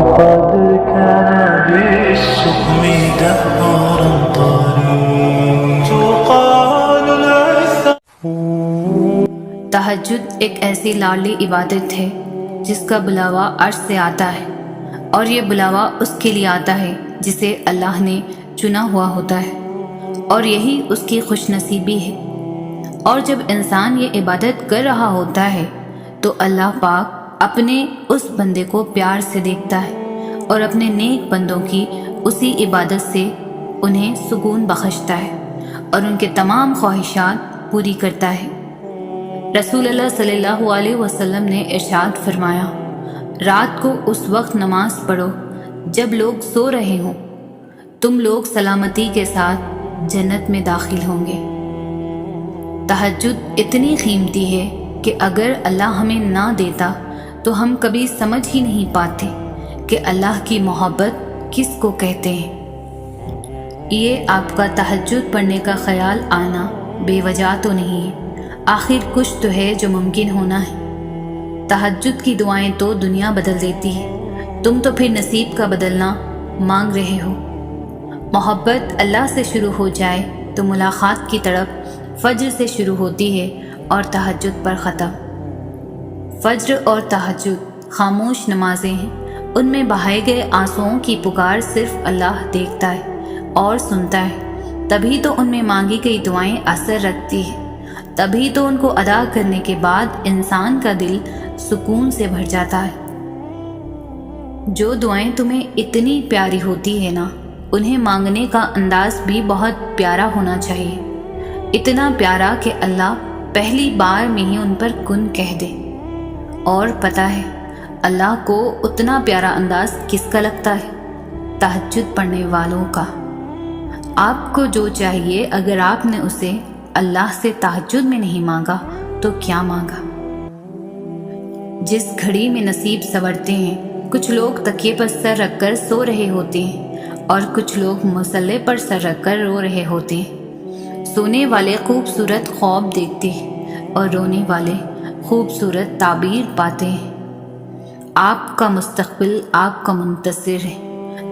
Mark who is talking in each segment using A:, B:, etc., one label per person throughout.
A: وقد كان بالسقم دهرا طريق تقال العثر.
B: تہجد ایک ایسی لاڈلی عبادت ہے جس کا بلاوا عرش سے آتا ہے، اور یہ بلاوا اس کے لیے آتا ہے جسے اللہ نے چنا ہوا ہوتا ہے، اور یہی اس کی خوش نصیبی ہے. اور جب انسان یہ عبادت کر رہا ہوتا ہے تو اللہ پاک اپنے اس بندے کو پیار سے دیکھتا ہے اور اپنے نیک بندوں کی اسی عبادت سے انہیں سکون بخشتا ہے اور ان کے تمام خواہشات پوری کرتا ہے. رسول اللہ صلی اللہ علیہ وسلم نے ارشاد فرمایا، رات کو اس وقت نماز پڑھو جب لوگ سو رہے ہوں، تم لوگ سلامتی کے ساتھ جنت میں داخل ہوں گے. تہجد اتنی قیمتی ہے کہ اگر اللہ ہمیں نہ دیتا تو ہم کبھی سمجھ ہی نہیں پاتے کہ اللہ کی محبت کس کو کہتے ہیں. یہ آپ کا تہجد پڑھنے کا خیال آنا بے وجہ تو نہیں ہے، آخر کچھ تو ہے جو ممکن ہونا ہے. تہجد کی دعائیں تو دنیا بدل دیتی ہے، تم تو پھر نصیب کا بدلنا مانگ رہے ہو. محبت اللہ سے شروع ہو جائے تو ملاقات کی طرف فجر سے شروع ہوتی ہے اور تہجد پر ختم. فجر اور تہجد خاموش نمازیں ہیں، ان میں بہائے گئے آنسوؤں کی پکار صرف اللہ دیکھتا ہے اور سنتا ہے. تبھی تو ان میں مانگی گئی دعائیں اثر رکھتی ہیں، تبھی تو ان کو ادا کرنے کے بعد انسان کا دل سکون سے بھر جاتا ہے. جو دعائیں تمہیں اتنی پیاری ہوتی ہے نا، انہیں مانگنے کا انداز بھی بہت پیارا ہونا چاہیے، اتنا پیارا کہ اللہ پہلی بار میں ہی ان پر کن کہہ دے. اور پتہ ہے اللہ کو اتنا پیارا انداز کس کا لگتا ہے؟ تہجد پڑھنے والوں کا. آپ کو جو چاہیے اگر آپ نے اسے اللہ سے تہجد میں نہیں مانگا تو کیا مانگا؟ جس گھڑی میں نصیب سنورتے ہیں، کچھ لوگ تکیے پر سر رکھ کر سو رہے ہوتے ہیں اور کچھ لوگ مصلے پر سر رکھ کر رو رہے ہوتے ہیں. سونے والے خوبصورت خواب دیکھتے ہیں اور رونے والے خوبصورت تعبیر پاتے ہیں. آپ کا مستقبل آپ کا منتظر ہے،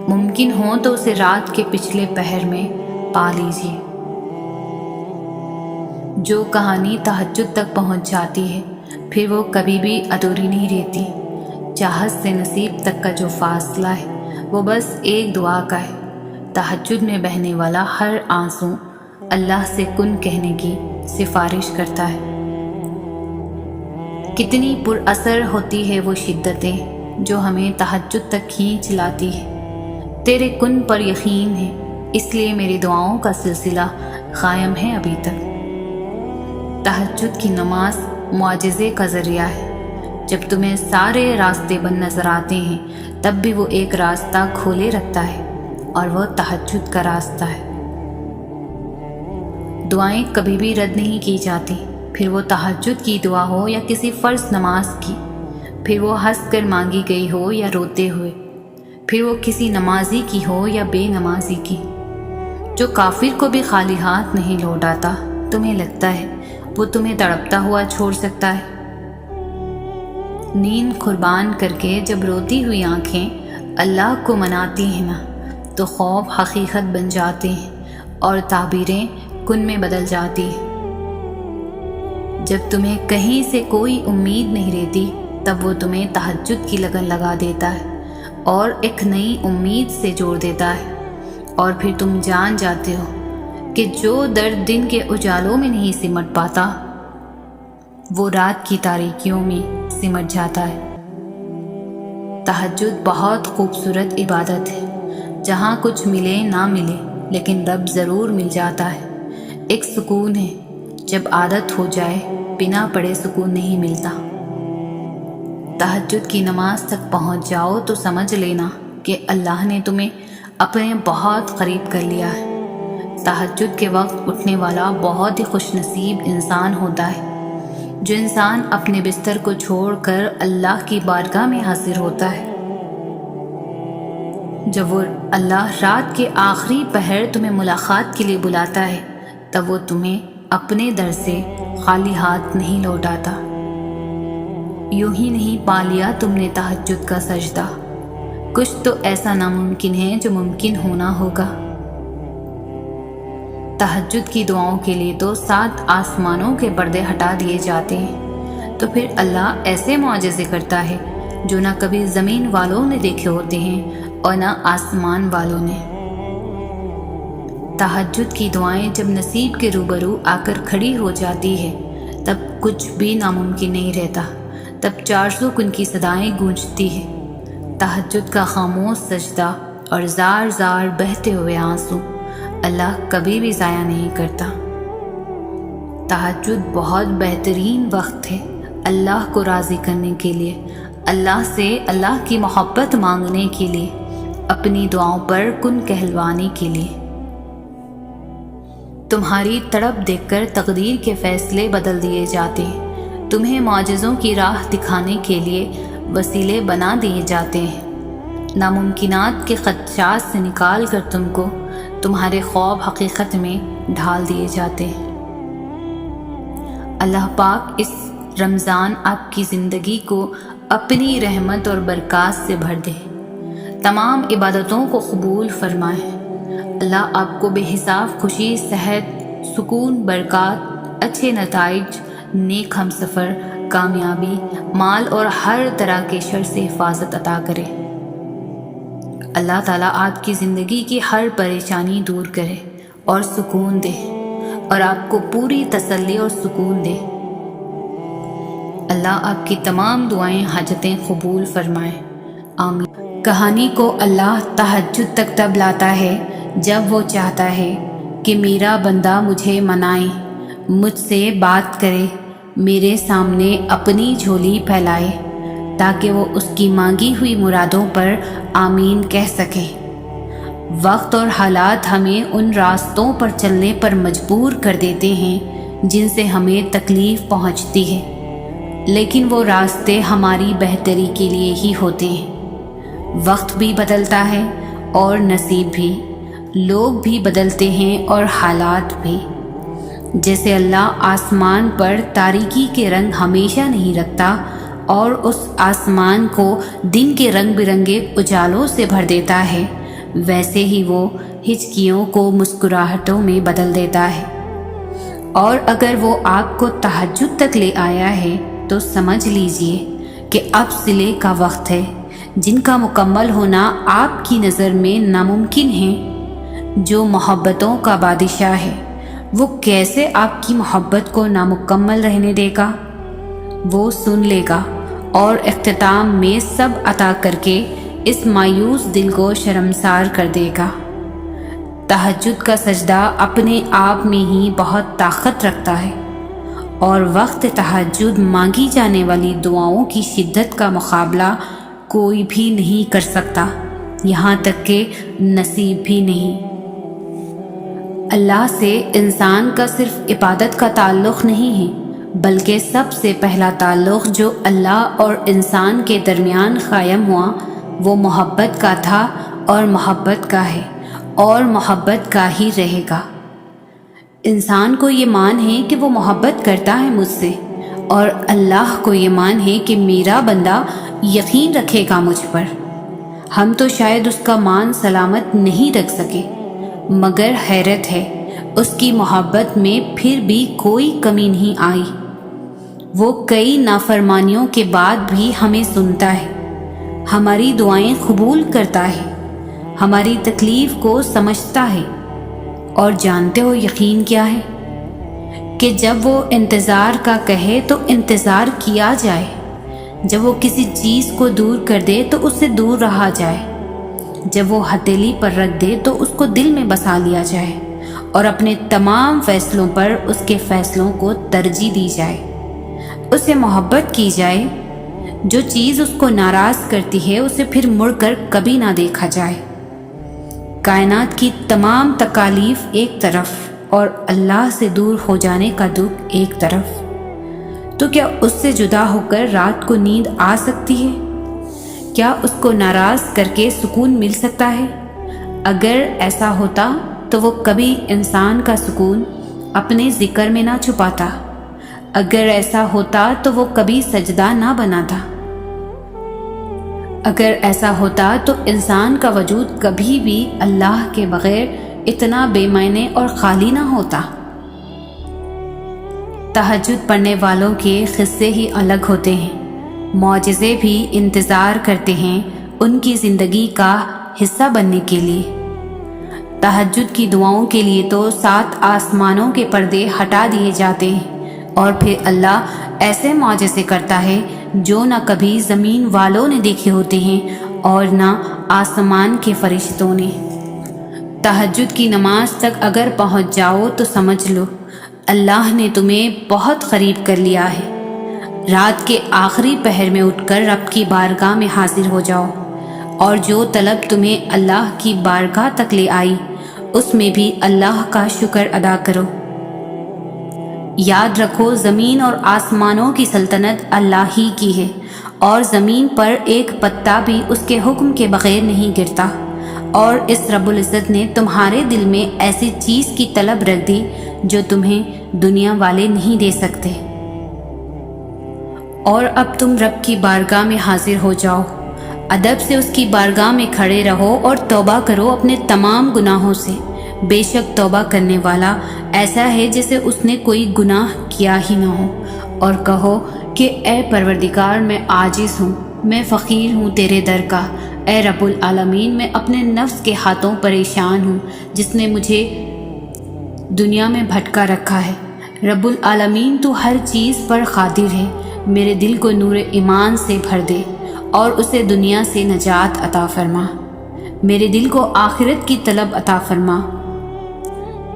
B: ممکن ہو تو اسے رات کے پچھلے پہر میں پا لیجیے. جو کہانی تہجد تک پہنچ جاتی ہے پھر وہ کبھی بھی ادھوری نہیں رہتی. چاہت سے نصیب تک کا جو فاصلہ ہے وہ بس ایک دعا کا ہے. تہجد میں بہنے والا ہر آنسو اللہ سے کن کہنے کی سفارش کرتا ہے. کتنی پر اثر ہوتی ہے وہ شدتیں جو ہمیں تہجد تک کھینچ لاتی ہے. تیرے کن پر یقین ہے اس لیے میری دعاؤں کا سلسلہ قائم ہے ابھی تک. تہجد کی نماز معجزے کا ذریعہ ہے. جب تمہیں سارے راستے بند نظر آتے ہیں تب بھی وہ ایک راستہ کھولے رکھتا ہے اور وہ تہجد کا راستہ ہے. دعائیں کبھی بھی رد نہیں کی جاتی، پھر وہ تہجد کی دعا ہو یا کسی فرض نماز کی، پھر وہ ہنس کر مانگی گئی ہو یا روتے ہوئے، پھر وہ کسی نمازی کی ہو یا بے نمازی کی. جو کافر کو بھی خالی ہاتھ نہیں لوٹاتا، تمہیں لگتا ہے وہ تمہیں تڑپتا ہوا چھوڑ سکتا ہے؟ نیند قربان کر کے جب روتی ہوئی آنکھیں اللہ کو مناتی ہیں نا تو خواب حقیقت بن جاتے ہیں اور تعبیریں کن میں بدل جاتی ہیں. جب تمہیں کہیں سے کوئی امید نہیں رہتی تب وہ تمہیں تہجد کی لگن لگا دیتا ہے اور ایک نئی امید سے جوڑ دیتا ہے. اور پھر تم جان جاتے ہو کہ جو درد دن کے اجالوں میں نہیں سمٹ پاتا وہ رات کی تاریکیوں میں سمٹ جاتا ہے. تہجد بہت خوبصورت عبادت ہے جہاں کچھ ملے نہ ملے لیکن رب ضرور مل جاتا ہے. ایک سکون ہے، جب عادت ہو جائے بنا پڑے سکون نہیں ملتا. تہجد کی نماز تک پہنچ جاؤ تو سمجھ لینا کہ اللہ نے تمہیں اپنے بہت قریب کر لیا ہے. تہجد کے وقت اٹھنے والا بہت ہی خوش نصیب انسان ہوتا ہے. جو انسان اپنے بستر کو چھوڑ کر اللہ کی بارگاہ میں حاضر ہوتا ہے. جب وہ اللہ رات کے آخری پہر تمہیں ملاقات کے لیے بلاتا ہے تب وہ تمہیں اپنے در سے خالی ہاتھ نہیں لوٹاتا. یوں ہی نہیں پا لیا تم نے تہجد کا سجدہ، کچھ تو ایسا ناممکن ہے جو ممکن ہونا ہوگا۔ تہجد کی دعاؤں کے لیے تو 7 آسمانوں کے پردے ہٹا دیے جاتے ہیں، تو پھر اللہ ایسے معجزے کرتا ہے جو نہ کبھی زمین والوں نے دیکھے ہوتے ہیں اور نہ آسمان والوں نے۔ تہجد کی دعائیں جب نصیب کے روبرو آ کر کھڑی ہو جاتی ہے تب کچھ بھی ناممکن نہیں رہتا، تب 400 کن کی صدائیں گونجتی ہیں۔ تہجد کا خاموش سجدہ اور زار زار بہتے ہوئے آنسو اللہ کبھی بھی ضائع نہیں کرتا۔ تہجد بہت بہترین وقت ہے اللہ کو راضی کرنے کے لیے، اللہ سے اللہ کی محبت مانگنے کے لیے، اپنی دعاؤں پر کن کہلوانے کے لیے۔ تمہاری تڑپ دیکھ کر تقدیر کے فیصلے بدل دیے جاتے ہیں، تمہیں معجزوں کی راہ دکھانے کے لیے وسیلے بنا دیے جاتے ہیں، ناممکنات کے خدشات سے نکال کر تم کو تمہارے خواب حقیقت میں ڈھال دیے جاتے ہیں۔ اللہ پاک اس رمضان آپ کی زندگی کو اپنی رحمت اور برکات سے بھر دے، تمام عبادتوں کو قبول فرمائے۔ اللہ آپ کو بے حساب خوشی، صحت، سکون، برکات، اچھے نتائج، نیک ہم سفر، کامیابی، مال اور ہر طرح کے شر سے حفاظت عطا کرے۔ اللہ تعالیٰ آپ کی زندگی کی ہر پریشانی دور کرے اور سکون دے، اور آپ کو پوری تسلی اور سکون دے۔ اللہ آپ کی تمام دعائیں، حاجتیں قبول فرمائے، آمین۔ کہانی کو اللہ تہجد تک تب لاتا ہے جب وہ چاہتا ہے کہ میرا بندہ مجھے منائے، مجھ سے بات کرے، میرے سامنے اپنی جھولی پھیلائے، تاکہ وہ اس کی مانگی ہوئی مرادوں پر آمین کہہ سکے۔ وقت اور حالات ہمیں ان راستوں پر چلنے پر مجبور کر دیتے ہیں جن سے ہمیں تکلیف پہنچتی ہے، لیکن وہ راستے ہماری بہتری کے لیے ہی ہوتے ہیں۔ وقت بھی بدلتا ہے اور نصیب بھی، لوگ بھی بدلتے ہیں اور حالات بھی۔ جیسے اللہ آسمان پر تاریکی کے رنگ ہمیشہ نہیں رکھتا اور اس آسمان کو دن کے رنگ برنگے اجالوں سے بھر دیتا ہے، ویسے ہی وہ ہچکیوں کو مسکراہٹوں میں بدل دیتا ہے۔ اور اگر وہ آپ کو تہجد تک لے آیا ہے تو سمجھ لیجئے کہ اب صلے کا وقت ہے، جن کا مکمل ہونا آپ کی نظر میں ناممکن ہے۔ جو محبتوں کا بادشاہ ہے وہ کیسے آپ کی محبت کو نامکمل رہنے دے گا؟ وہ سن لے گا اور اختتام میں سب عطا کر کے اس مایوس دل کو شرمسار کر دے گا۔ تہجد کا سجدہ اپنے آپ میں ہی بہت طاقت رکھتا ہے، اور وقت تہجد مانگی جانے والی دعاؤں کی شدت کا مقابلہ کوئی بھی نہیں کر سکتا، یہاں تک کہ نصیب بھی نہیں۔ اللہ سے انسان کا صرف عبادت کا تعلق نہیں ہے، بلکہ سب سے پہلا تعلق جو اللہ اور انسان کے درمیان قائم ہوا وہ محبت کا تھا، اور محبت کا ہے، اور محبت کا ہی رہے گا۔ انسان کو یہ مان ہے کہ وہ محبت کرتا ہے مجھ سے، اور اللہ کو یہ مان ہے کہ میرا بندہ یقین رکھے گا مجھ پر۔ ہم تو شاید اس کا مان سلامت نہیں رکھ سکے، مگر حیرت ہے اس کی محبت میں پھر بھی کوئی کمی نہیں آئی۔ وہ کئی نافرمانیوں کے بعد بھی ہمیں سنتا ہے، ہماری دعائیں قبول کرتا ہے، ہماری تکلیف کو سمجھتا ہے، اور جانتے ہو یقین کیا ہے؟ کہ جب وہ انتظار کا کہے تو انتظار کیا جائے، جب وہ کسی چیز کو دور کر دے تو اس سے دور رہا جائے، جب وہ ہتھیلی پر رکھ دے تو اس کو دل میں بسا لیا جائے، اور اپنے تمام فیصلوں پر اس کے فیصلوں کو ترجیح دی جائے، اسے محبت کی جائے۔ جو چیز اس کو ناراض کرتی ہے اسے پھر مڑ کر کبھی نہ دیکھا جائے۔ کائنات کی تمام تکالیف ایک طرف اور اللہ سے دور ہو جانے کا دکھ ایک طرف، تو کیا اس سے جدا ہو کر رات کو نیند آ سکتی ہے؟ کیا اس کو ناراض کر کے سکون مل سکتا ہے؟ اگر ایسا ہوتا تو وہ کبھی انسان کا سکون اپنے ذکر میں نہ چھپاتا، اگر ایسا ہوتا تو وہ کبھی سجدہ نہ بناتا۔ اگر ایسا ہوتا تو انسان کا وجود کبھی بھی اللہ کے بغیر اتنا بے معنی اور خالی نہ ہوتا۔ تہجد پڑھنے والوں کے قصے ہی الگ ہوتے ہیں، معجزے بھی انتظار کرتے ہیں ان کی زندگی کا حصہ بننے کے لیے۔ تہجد کی دعاؤں کے لیے تو 7 آسمانوں کے پردے ہٹا دیے جاتے ہیں، اور پھر اللہ ایسے معجزے کرتا ہے جو نہ کبھی زمین والوں نے دیکھے ہوتے ہیں اور نہ آسمان کے فرشتوں نے۔ تہجد کی نماز تک اگر پہنچ جاؤ تو سمجھ لو اللہ نے تمہیں بہت قریب کر لیا ہے۔ رات کے آخری پہر میں اٹھ کر رب کی بارگاہ میں حاضر ہو جاؤ، اور جو طلب تمہیں اللہ کی بارگاہ تک لے آئی اس میں بھی اللہ کا شکر ادا کرو۔ یاد رکھو زمین اور آسمانوں کی سلطنت اللہ ہی کی ہے، اور زمین پر ایک پتا بھی اس کے حکم کے بغیر نہیں گرتا، اور اس رب العزت نے تمہارے دل میں ایسی چیز کی طلب رکھ دی جو تمہیں دنیا والے نہیں دے سکتے۔ اور اب تم رب کی بارگاہ میں حاضر ہو جاؤ، ادب سے اس کی بارگاہ میں کھڑے رہو اور توبہ کرو اپنے تمام گناہوں سے۔ بے شک توبہ کرنے والا ایسا ہے جیسے اس نے کوئی گناہ کیا ہی نہ ہو، اور کہو کہ اے پروردگار میں عاجز ہوں، میں فقیر ہوں تیرے در کا، اے رب العالمین میں اپنے نفس کے ہاتھوں پریشان ہوں جس نے مجھے دنیا میں بھٹکا رکھا ہے۔ رب العالمین تو ہر چیز پر قادر ہے، میرے دل کو نور ایمان سے بھر دے اور اسے دنیا سے نجات عطا فرما، میرے دل کو آخرت کی طلب عطا فرما،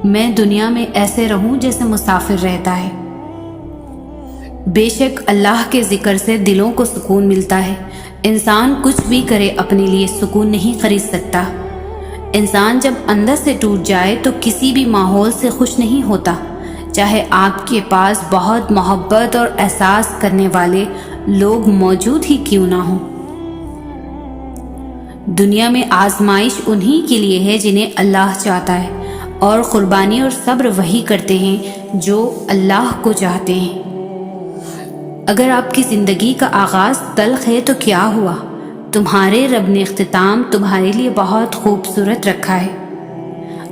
B: میں دنیا میں ایسے رہوں جیسے مسافر رہتا ہے۔ بے شک اللہ کے ذکر سے دلوں کو سکون ملتا ہے، انسان کچھ بھی کرے اپنے لیے سکون نہیں خرید سکتا۔ انسان جب اندر سے ٹوٹ جائے تو کسی بھی ماحول سے خوش نہیں ہوتا، چاہے آپ کے پاس بہت محبت اور احساس کرنے والے لوگ موجود ہی کیوں نہ ہوں۔ دنیا میں آزمائش انہی کے لیے ہے جنہیں اللہ چاہتا ہے، اور قربانی اور صبر وہی کرتے ہیں جو اللہ کو چاہتے ہیں۔ اگر آپ کی زندگی کا آغاز تلخ ہے تو کیا ہوا، تمہارے رب نے اختتام تمہارے لیے بہت خوبصورت رکھا ہے۔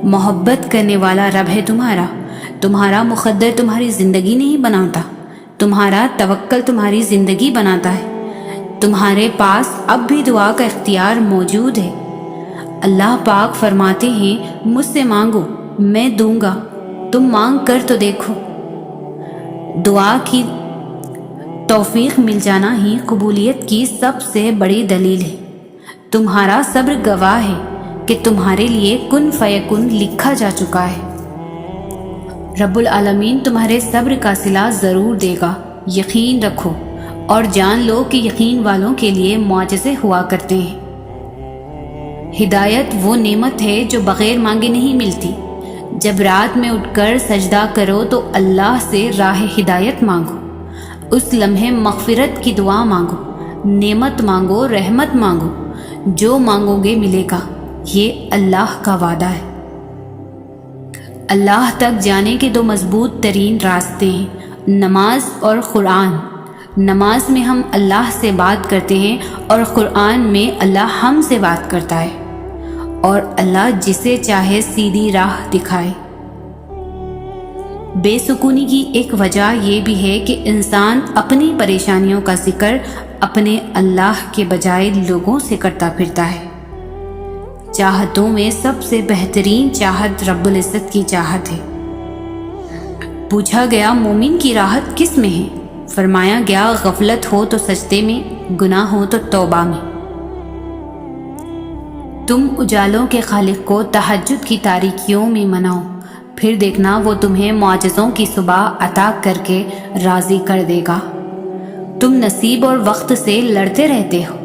B: محبت کرنے والا رب ہے تمہارا، تمہارا مقدر تمہاری زندگی نہیں بناتا، تمہارا توکل تمہاری زندگی بناتا ہے۔ تمہارے پاس اب بھی دعا کا اختیار موجود ہے۔ اللہ پاک فرماتے ہیں مجھ سے مانگو میں دوں گا، تم مانگ کر تو دیکھو۔ دعا کی توفیق مل جانا ہی قبولیت کی سب سے بڑی دلیل ہے۔ تمہارا صبر گواہ ہے کہ تمہارے لیے کن فیکن لکھا جا چکا ہے۔ رب العالمین تمہارے صبر کا صلہ ضرور دے گا، یقین رکھو اور جان لو کہ یقین والوں کے لیے معجزے ہوا کرتے ہیں۔ ہدایت وہ نعمت ہے جو بغیر مانگے نہیں ملتی۔ جب رات میں اٹھ کر سجدہ کرو تو اللہ سے راہ ہدایت مانگو، اس لمحے مغفرت کی دعا مانگو، نعمت مانگو، رحمت مانگو، جو مانگو گے ملے گا، یہ اللہ کا وعدہ ہے۔ اللہ تک جانے کے 2 مضبوط ترین راستے ہیں، نماز اور قرآن۔ نماز میں ہم اللہ سے بات کرتے ہیں اور قرآن میں اللہ ہم سے بات کرتا ہے، اور اللہ جسے چاہے سیدھی راہ دکھائے۔ بے سکونی کی ایک وجہ یہ بھی ہے کہ انسان اپنی پریشانیوں کا ذکر اپنے اللہ کے بجائے لوگوں سے کرتا پھرتا ہے۔ چاہتوں میں سب سے بہترین چاہت رب العزت کی چاہت ہے۔ پوچھا گیا مومن کی راحت کس میں ہے؟ فرمایا گیا غفلت ہو تو سجدے میں، گناہ ہو تو توبہ میں۔ تم اجالوں کے خالق کو تہجد کی تاریکیوں میں مناؤ، پھر دیکھنا وہ تمہیں معجزوں کی صبح عطا کر کے راضی کر دے گا۔ تم نصیب اور وقت سے لڑتے رہتے ہو،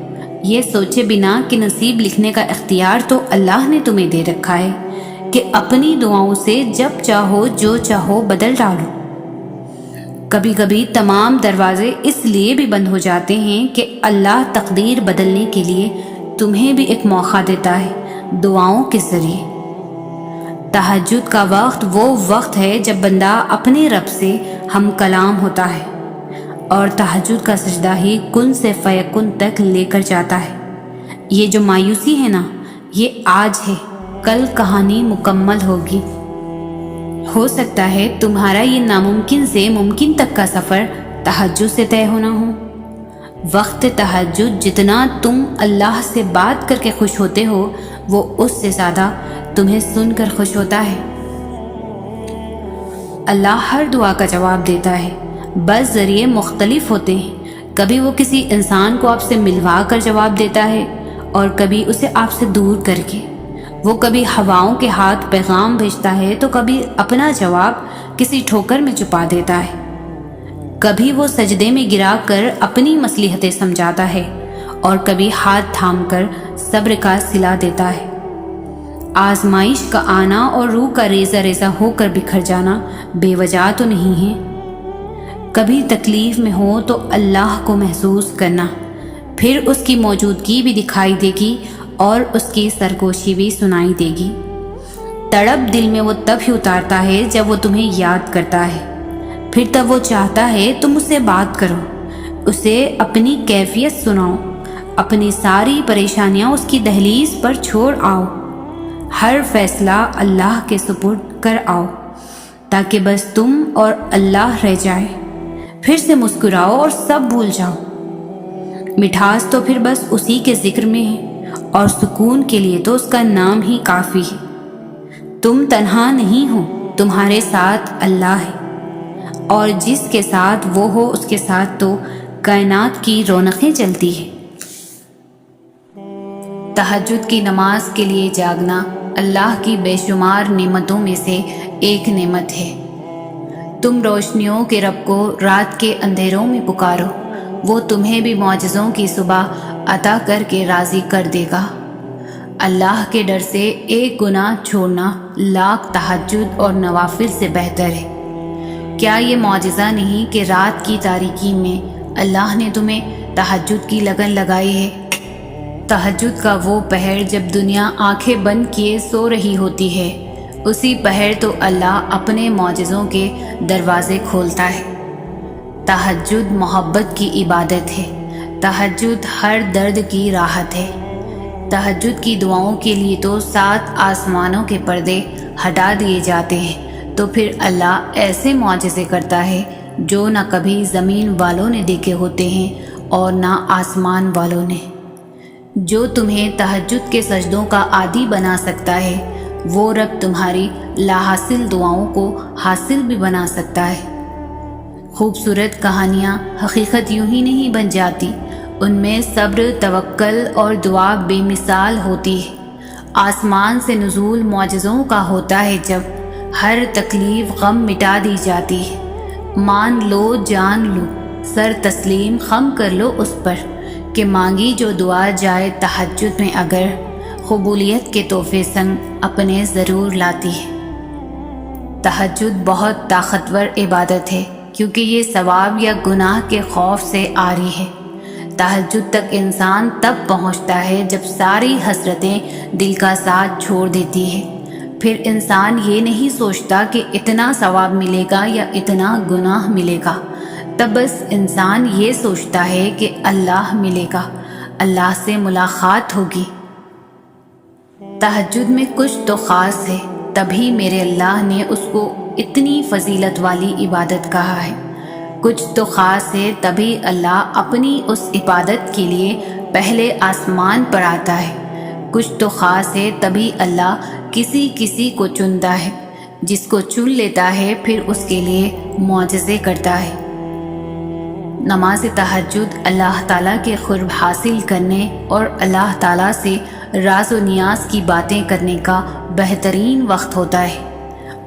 B: یہ سوچے بنا کہ نصیب لکھنے کا اختیار تو اللہ نے تمہیں دے رکھا ہے کہ اپنی دعاؤں سے جب چاہو جو چاہو بدل ڈالو۔ کبھی کبھی تمام دروازے اس لیے بھی بند ہو جاتے ہیں کہ اللہ تقدیر بدلنے کے لیے تمہیں بھی ایک موقع دیتا ہے دعاؤں کے ذریعے۔ تہجد کا وقت وہ وقت ہے جب بندہ اپنے رب سے ہم کلام ہوتا ہے، اور تہجد کا سجدہ ہی کن سے فیکن تک لے کر جاتا ہے۔ یہ جو مایوسی ہے نا، یہ آج ہے، کل کہانی مکمل ہوگی۔ ہو سکتا ہے تمہارا یہ ناممکن سے ممکن تک کا سفر تہجد سے طے ہونا ہو۔ وقت تہجد جتنا تم اللہ سے بات کر کے خوش ہوتے ہو، وہ اس سے زیادہ تمہیں سن کر خوش ہوتا ہے۔ اللہ ہر دعا کا جواب دیتا ہے، بس ذریعے مختلف ہوتے ہیں۔ کبھی وہ کسی انسان کو آپ سے ملوا کر جواب دیتا ہے اور کبھی اسے آپ سے دور کر کے۔ وہ کبھی ہواؤں کے ہاتھ پیغام بھیجتا ہے تو کبھی اپنا جواب کسی ٹھوکر میں چھپا دیتا ہے۔ کبھی وہ سجدے میں گرا کر اپنی مصلحتیں سمجھاتا ہے اور کبھی ہاتھ تھام کر صبر کا صلہ دیتا ہے۔ آزمائش کا آنا اور روح کا ریزہ ریزہ ہو کر بکھر جانا بے وجہ تو نہیں ہے۔ کبھی تکلیف میں ہو تو اللہ کو محسوس کرنا، پھر اس کی موجودگی بھی دکھائی دے گی اور اس کی سرگوشی بھی سنائی دے گی۔ تڑپ دل میں وہ تب ہی اتارتا ہے جب وہ تمہیں یاد کرتا ہے، پھر تب وہ چاہتا ہے تم اس سے بات کرو، اسے اپنی کیفیت سناؤ، اپنی ساری پریشانیاں اس کی دہلیز پر چھوڑ آؤ، ہر فیصلہ اللہ کے سپرد کر آؤ، تاکہ بس تم اور اللہ رہ جائے۔ پھر سے مسکراؤ اور سب بھول جاؤ۔ مٹھاس تو پھر بس اسی کے ذکر میں ہے، اور سکون کے لیے تو اس کا نام ہی کافی ہے۔ تم تنہا نہیں ہو، تمہارے ساتھ اللہ ہے، اور جس کے ساتھ وہ ہو اس کے ساتھ تو کائنات کی رونقیں چلتی ہیں۔ تہجد کی نماز کے لیے جاگنا اللہ کی بے شمار نعمتوں میں سے ایک نعمت ہے۔ تم روشنیوں کے رب کو رات کے اندھیروں میں پکارو، وہ تمہیں بھی معجزوں کی صبح عطا کر کے راضی کر دے گا۔ اللہ کے ڈر سے ایک گناہ چھوڑنا لاکھ تہجد اور نوافل سے بہتر ہے۔ کیا یہ معجزہ نہیں کہ رات کی تاریکی میں اللہ نے تمہیں تہجد کی لگن لگائی ہے؟ تہجد کا وہ پہر جب دنیا آنکھیں بند کیے سو رہی ہوتی ہے، اسی پہر تو اللہ اپنے معجزوں کے دروازے کھولتا ہے۔ تہجد محبت کی عبادت ہے، تہجد ہر درد کی راحت ہے۔ تہجد کی دعاؤں کے لیے تو 7 آسمانوں کے پردے ہٹا دیے جاتے ہیں، تو پھر اللہ ایسے معجزے کرتا ہے جو نہ کبھی زمین والوں نے دیکھے ہوتے ہیں اور نہ آسمان والوں نے۔ جو تمہیں تہجد کے سجدوں کا عادی بنا سکتا ہے، وہ رب تمہاری لاحاصل دعاؤں کو حاصل بھی بنا سکتا ہے۔ خوبصورت کہانیاں حقیقت یوں ہی نہیں بن جاتی، ان میں صبر، توکل اور دعا بے مثال ہوتی ہے۔ آسمان سے نزول معجزوں کا ہوتا ہے جب ہر تکلیف غم مٹا دی جاتی ہے۔ مان لو، جان لو، سر تسلیم خم کر لو اس پر کہ مانگی جو دعا جائے تہجد میں اگر، قبولیت کے تحفے سنگ اپنے ضرور لاتی ہے۔ تہجد بہت طاقتور عبادت ہے کیونکہ یہ ثواب یا گناہ کے خوف سے عاری ہے۔ تہجد تک انسان تب پہنچتا ہے جب ساری حسرتیں دل کا ساتھ چھوڑ دیتی ہے۔ پھر انسان یہ نہیں سوچتا کہ اتنا ثواب ملے گا یا اتنا گناہ ملے گا، تب بس انسان یہ سوچتا ہے کہ اللہ ملے گا، اللہ سے ملاقات ہوگی۔ تہجد میں کچھ تو خاص ہے، تبھی میرے اللہ نے اس کو اتنی فضیلت والی عبادت کہا ہے۔ کچھ تو خاص ہے، تبھی اللہ اپنی اس عبادت کے لیے پہلے آسمان پر آتا ہے۔ کچھ تو خاص ہے، تبھی اللہ کسی کسی کو چنتا ہے، جس کو چن لیتا ہے پھر اس کے لیے معجزے کرتا ہے۔ نماز تہجد اللہ تعالیٰ کے قرب حاصل کرنے اور اللہ تعالیٰ سے راز و نیاز کی باتیں کرنے کا بہترین وقت ہوتا ہے۔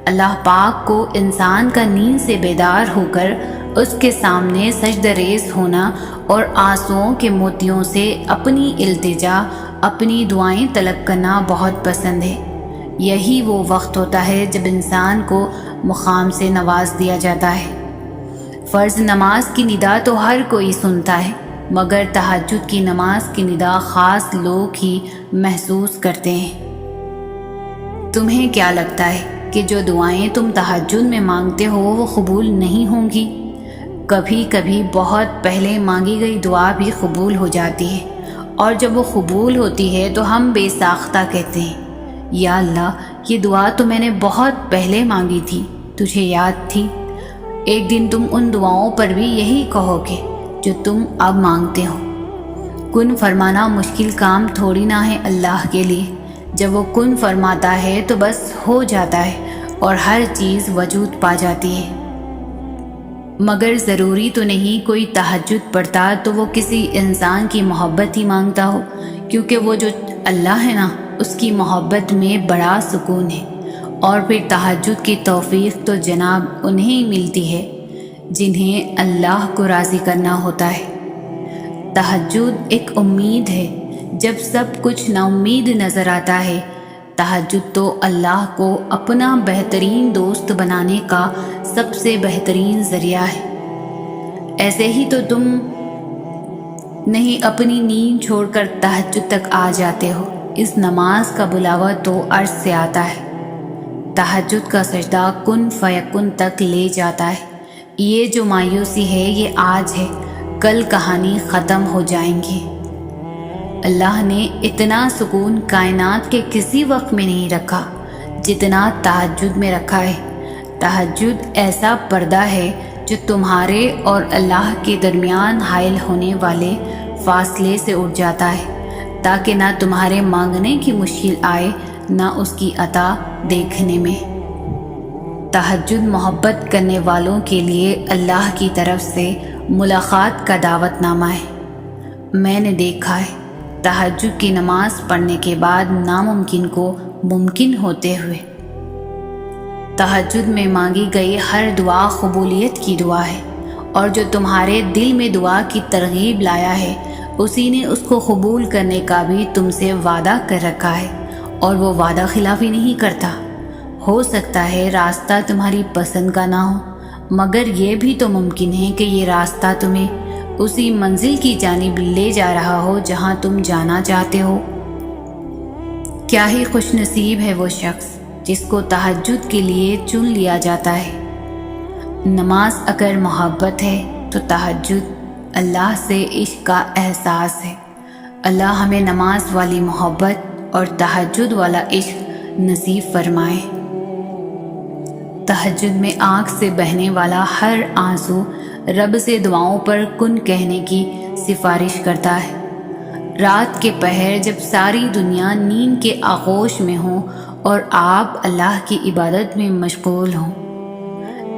B: اللہ پاک کو انسان کا نیند سے بیدار ہو کر اس کے سامنے سجدہ ریز ہونا اور آنسوؤں کے موتیوں سے اپنی التجا، اپنی دعائیں طلب کرنا بہت پسند ہے۔ یہی وہ وقت ہوتا ہے جب انسان کو مقام سے نواز دیا جاتا ہے۔ فرض نماز کی ندا تو ہر کوئی سنتا ہے، مگر تہجد کی نماز کی ندا خاص لوگ ہی محسوس کرتے ہیں۔ تمہیں کیا لگتا ہے کہ جو دعائیں تم تہجد میں مانگتے ہو وہ قبول نہیں ہوں گی؟ کبھی کبھی بہت پہلے مانگی گئی دعا بھی قبول ہو جاتی ہے، اور جب وہ قبول ہوتی ہے تو ہم بے ساختہ کہتے ہیں یا اللہ یہ دعا تو میں نے بہت پہلے مانگی تھی، تجھے یاد تھی؟ ایک دن تم ان دعاؤں پر بھی یہی کہو گے جو تم اب مانگتے ہو۔ کن فرمانا مشکل کام تھوڑی نہ ہے اللہ کے لیے، جب وہ کن فرماتا ہے تو بس ہو جاتا ہے اور ہر چیز وجود پا جاتی ہے۔ مگر ضروری تو نہیں کوئی تہجد پڑھتا تو وہ کسی انسان کی محبت ہی مانگتا ہو، کیونکہ وہ جو اللہ ہے نا اس کی محبت میں بڑا سکون ہے۔ اور پھر تہجد کی توفیق تو جناب انہیں ملتی ہے جنہیں اللہ کو راضی کرنا ہوتا ہے۔ تہجد ایک امید ہے، جب سب کچھ نا امید نظر آتا ہے۔ تہجد تو اللہ کو اپنا بہترین دوست بنانے کا سب سے بہترین ذریعہ ہے۔ ایسے ہی تو تم نہیں اپنی نیند چھوڑ کر تہجد تک آ جاتے ہو۔ اس نماز کا بلاوا تو عرش سے آتا ہے۔ تہجد کا سجدہ کن فیکن تک لے جاتا ہے۔ یہ جو مایوسی ہے یہ آج ہے، کل کہانی ختم ہو جائیں گی۔ اللہ نے اتنا سکون کائنات کے کسی وقت میں نہیں رکھا جتنا تہجد میں رکھا ہے۔ تہجد ایسا پردہ ہے جو تمہارے اور اللہ کے درمیان حائل ہونے والے فاصلے سے اٹھ جاتا ہے، تاکہ نہ تمہارے مانگنے کی مشکل آئے نہ اس کی عطا دیکھنے میں۔ تہجد محبت کرنے والوں کے لیے اللہ کی طرف سے ملاقات کا دعوت نامہ ہے۔ میں نے دیکھا ہے تہجد کی نماز پڑھنے کے بعد ناممکن کو ممکن ہوتے ہوئے۔ تہجد میں مانگی گئی ہر دعا قبولیت کی دعا ہے، اور جو تمہارے دل میں دعا کی ترغیب لایا ہے اسی نے اس کو قبول کرنے کا بھی تم سے وعدہ کر رکھا ہے، اور وہ وعدہ خلافی نہیں کرتا۔ ہو سکتا ہے راستہ تمہاری پسند کا نہ ہو، مگر یہ بھی تو ممکن ہے کہ یہ راستہ تمہیں اسی منزل کی جانب لے جا رہا ہو جہاں تم جانا چاہتے ہو۔ کیا ہی خوش نصیب ہے وہ شخص جس کو تہجد کے لیے چن لیا جاتا ہے۔ نماز اگر محبت ہے تو تہجد اللہ سے عشق کا احساس ہے۔ اللہ ہمیں نماز والی محبت اور تہجد والا عشق نصیب فرمائے۔ تہجد میں آنکھ سے بہنے والا ہر آنسو رب سے دعاؤں پر کن کہنے کی سفارش کرتا ہے۔ رات کے پہر جب ساری دنیا نیند کے آغوش میں ہو اور آپ اللہ کی عبادت میں مشغول ہوں،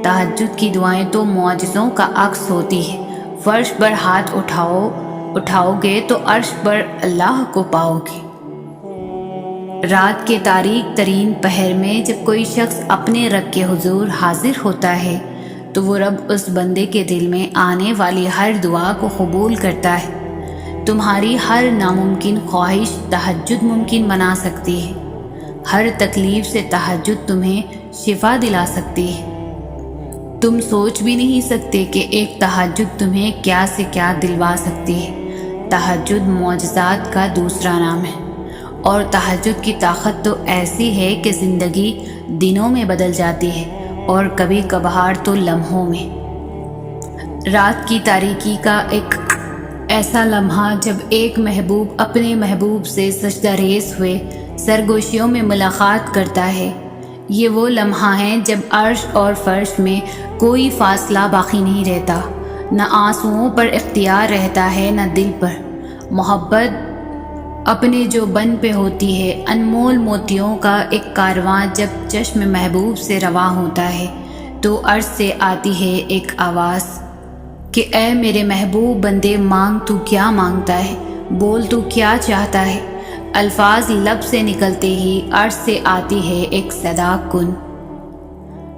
B: تہجد کی دعائیں تو معجزوں کا عکس ہوتی ہے۔ فرش پر ہاتھ اٹھاؤ گے تو عرش پر اللہ کو پاؤ گے۔ رات کے تاریک ترین پہر میں جب کوئی شخص اپنے رب کے حضور حاضر ہوتا ہے تو وہ رب اس بندے کے دل میں آنے والی ہر دعا کو قبول کرتا ہے۔ تمہاری ہر ناممکن خواہش تہجد ممکن بنا سکتی ہے۔ ہر تکلیف سے تہجد تمہیں شفا دلا سکتی ہے۔ تم سوچ بھی نہیں سکتے کہ ایک تہجد تمہیں کیا سے کیا دلوا سکتی ہے۔ تہجد معجزات کا دوسرا نام ہے، اور تہجد کی طاقت تو ایسی ہے کہ زندگی دنوں میں بدل جاتی ہے اور کبھی کبھار تو لمحوں میں۔ رات کی تاریکی کا ایک ایسا لمحہ جب ایک محبوب اپنے محبوب سے سجدہ ریز ہوئے سرگوشیوں میں ملاقات کرتا ہے، یہ وہ لمحہ ہے جب عرش اور فرش میں کوئی فاصلہ باقی نہیں رہتا، نہ آنسوؤں پر اختیار رہتا ہے نہ دل پر۔ محبت اپنے جو بن پہ ہوتی ہے، انمول موتیوں کا ایک کارواں جب چشم محبوب سے رواں ہوتا ہے تو عرش سے آتی ہے ایک آواز کہ اے میرے محبوب بندے، مانگ تو کیا مانگتا ہے، بول تو کیا چاہتا ہے۔ الفاظ لب سے نکلتے ہی عرش سے آتی ہے ایک صدا کن۔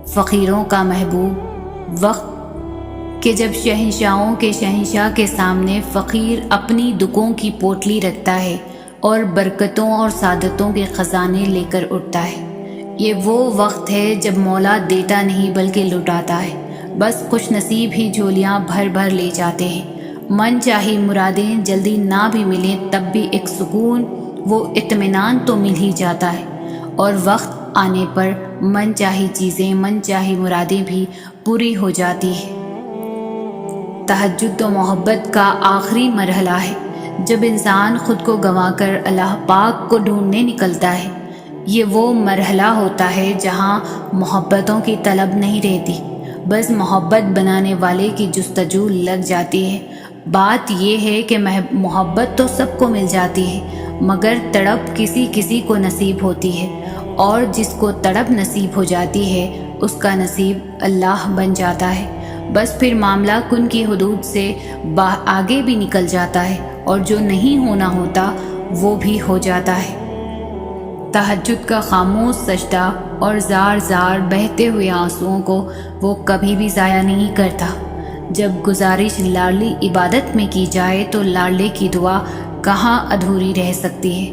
B: فقیروں کا محبوب وقت کہ جب شہنشاہوں کے شہنشاہ کے سامنے فقیر اپنی دکوں کی پوٹلی رکھتا ہے اور برکتوں اور سعادتوں کے خزانے لے کر اٹھتا ہے۔ یہ وہ وقت ہے جب مولا دیتا نہیں بلکہ لٹاتا ہے۔ بس خوش نصیب ہی جھولیاں بھر بھر لے جاتے ہیں۔ من چاہی مرادیں جلدی نہ بھی ملیں تب بھی ایک سکون، وہ اطمینان تو مل ہی جاتا ہے، اور وقت آنے پر من چاہی چیزیں، من چاہی مرادیں بھی پوری ہو جاتی ہیں۔ تہجد تو محبت کا آخری مرحلہ ہے، جب انسان خود کو گنوا کر اللہ پاک کو ڈھونڈنے نکلتا ہے، یہ وہ مرحلہ ہوتا ہے جہاں محبتوں کی طلب نہیں رہتی، بس محبت بنانے والے کی جستجو لگ جاتی ہے۔ بات یہ ہے کہ محبت تو سب کو مل جاتی ہے، مگر تڑپ کسی کسی کو نصیب ہوتی ہے، اور جس کو تڑپ نصیب ہو جاتی ہے اس کا نصیب اللہ بن جاتا ہے۔ بس پھر معاملہ کن کی حدود سے آگے بھی نکل جاتا ہے، اور جو نہیں ہونا ہوتا وہ بھی ہو جاتا ہے۔ تہجد کا خاموش سجدہ اور زار زار بہتے ہوئے آنسوؤں کو وہ کبھی بھی ضائع نہیں کرتا۔ جب گزارش لاڈلی عبادت میں کی جائے تو لاڈلے کی دعا کہاں ادھوری رہ سکتی ہے۔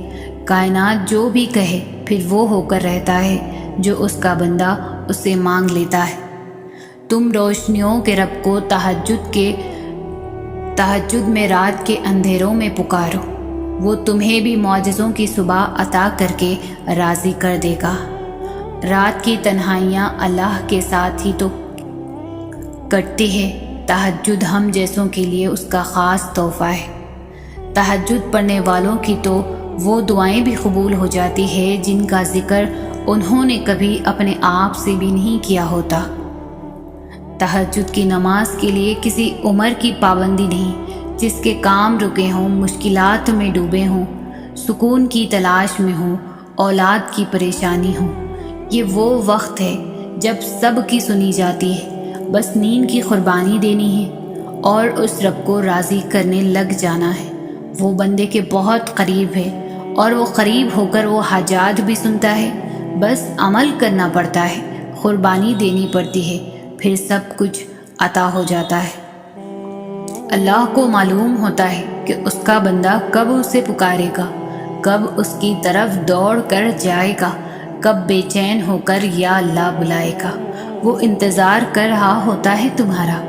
B: کائنات جو بھی کہے پھر وہ ہو کر رہتا ہے جو اس کا بندہ اسے مانگ لیتا ہے۔ تم روشنیوں کے رب کو تہجد میں رات کے اندھیروں میں پکارو، وہ تمہیں بھی معجزوں کی صبح عطا کر کے راضی کر دے گا۔ رات کی تنہائیاں اللہ کے ساتھ ہی تو کٹتی ہے، تہجد ہم جیسوں کے لیے اس کا خاص تحفہ ہے۔ تہجد پڑھنے والوں کی تو وہ دعائیں بھی قبول ہو جاتی ہے جن کا ذکر انہوں نے کبھی اپنے آپ سے بھی نہیں کیا ہوتا۔ تہجد کی نماز کے لیے کسی عمر کی پابندی نہیں، جس کے کام رکے ہوں، مشکلات میں ڈوبے ہوں، سکون کی تلاش میں ہوں، اولاد کی پریشانی ہوں۔ یہ وہ وقت ہے جب سب کی سنی جاتی ہے، بس نیند کی قربانی دینی ہے اور اس رب کو راضی کرنے لگ جانا ہے۔ وہ بندے کے بہت قریب ہے، اور وہ قریب ہو کر وہ حاجات بھی سنتا ہے، بس عمل کرنا پڑتا ہے، قربانی دینی پڑتی ہے، پھر سب کچھ عطا ہو جاتا ہے۔ اللہ کو معلوم ہوتا ہے کہ اس کا بندہ کب اسے پکارے گا، کب اس کی طرف دوڑ کر جائے گا، کب بے چین ہو کر یا اللہ بلائے گا۔ وہ انتظار کر رہا ہوتا ہے تمہارا۔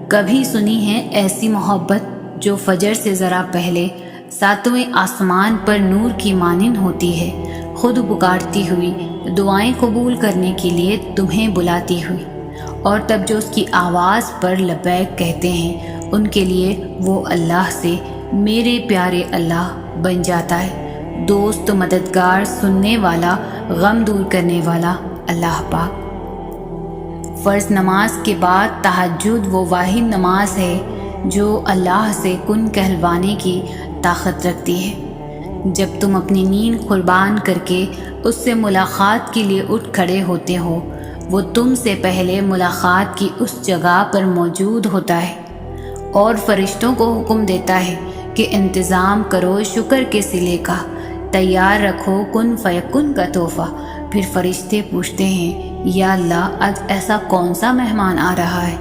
B: کبھی سنی ہے ایسی محبت جو فجر سے ذرا پہلے ساتویں آسمان پر نور کی مانند ہوتی ہے، خود پکارتی ہوئی، دعائیں قبول کرنے کے لیے تمہیں بلاتی ہوئی، اور تب جو اس کی آواز پر لبیک کہتے ہیں ان کے لیے وہ اللہ سے میرے پیارے اللہ بن جاتا ہے، دوست، مددگار، سننے والا، غم دور کرنے والا اللہ پاک۔ فرض نماز کے بعد تہجد وہ واحد نماز ہے جو اللہ سے کن کہلوانے کی طاقت رکھتی ہے۔ جب تم اپنی نیند قربان کر کے اس سے ملاقات کے لیے اٹھ کھڑے ہوتے ہو، وہ تم سے پہلے ملاقات کی اس جگہ پر موجود ہوتا ہے اور فرشتوں کو حکم دیتا ہے کہ انتظام کرو شکر کے صلے کا، تیار رکھو کن فیکن کا تحفہ۔ پھر فرشتے پوچھتے ہیں یا اللہ آج ایسا کون سا مہمان آ رہا ہے؟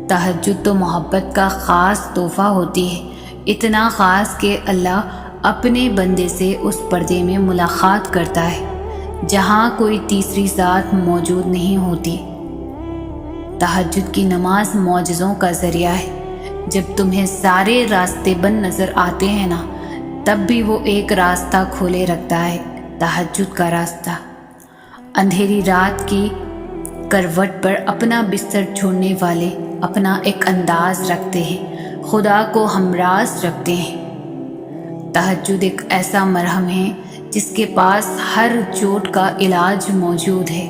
B: تہجد تو محبت کا خاص تحفہ ہوتی ہے، اتنا خاص کہ اللہ اپنے بندے سے اس پردے میں ملاقات کرتا ہے جہاں کوئی تیسری ذات موجود نہیں ہوتی۔ تہجد کی نماز معجزوں کا ذریعہ ہے۔ جب تمہیں سارے راستے بند نظر آتے ہیں نا، تب بھی وہ ایک راستہ کھولے رکھتا ہے، تہجد کا راستہ۔ اندھیری رات کی کروٹ پر اپنا بستر چھوڑنے والے اپنا ایک انداز رکھتے ہیں، خدا کو ہمراز رکھتے ہیں۔ تہجد ایک ایسا مرہم ہے جس کے پاس ہر چوٹ کا علاج موجود ہے،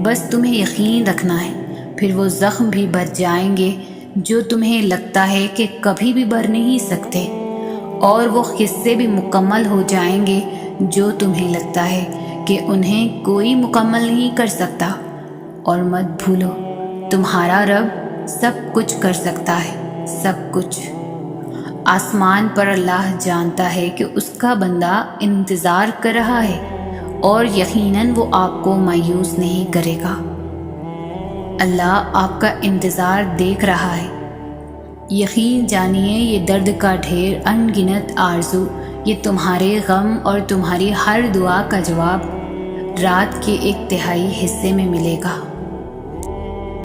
B: بس تمہیں یقین رکھنا ہے، پھر وہ زخم بھی بھر جائیں گے جو تمہیں لگتا ہے کہ کبھی بھی بھر نہیں سکتے، اور وہ قصے بھی مکمل ہو جائیں گے جو تمہیں لگتا ہے کہ انہیں کوئی مکمل نہیں کر سکتا۔ اور مت بھولو تمہارا رب سب کچھ کر سکتا ہے، سب کچھ۔ آسمان پر اللہ جانتا ہے کہ اس کا بندہ انتظار کر رہا ہے، اور یقیناً وہ آپ کو مایوس نہیں کرے گا۔ اللہ آپ کا انتظار دیکھ رہا ہے۔ یقین جانیے یہ درد کا ڈھیر، ان گنت آرزو، یہ تمہارے غم اور تمہاری ہر دعا کا جواب رات کے ایک تہائی حصے میں ملے گا۔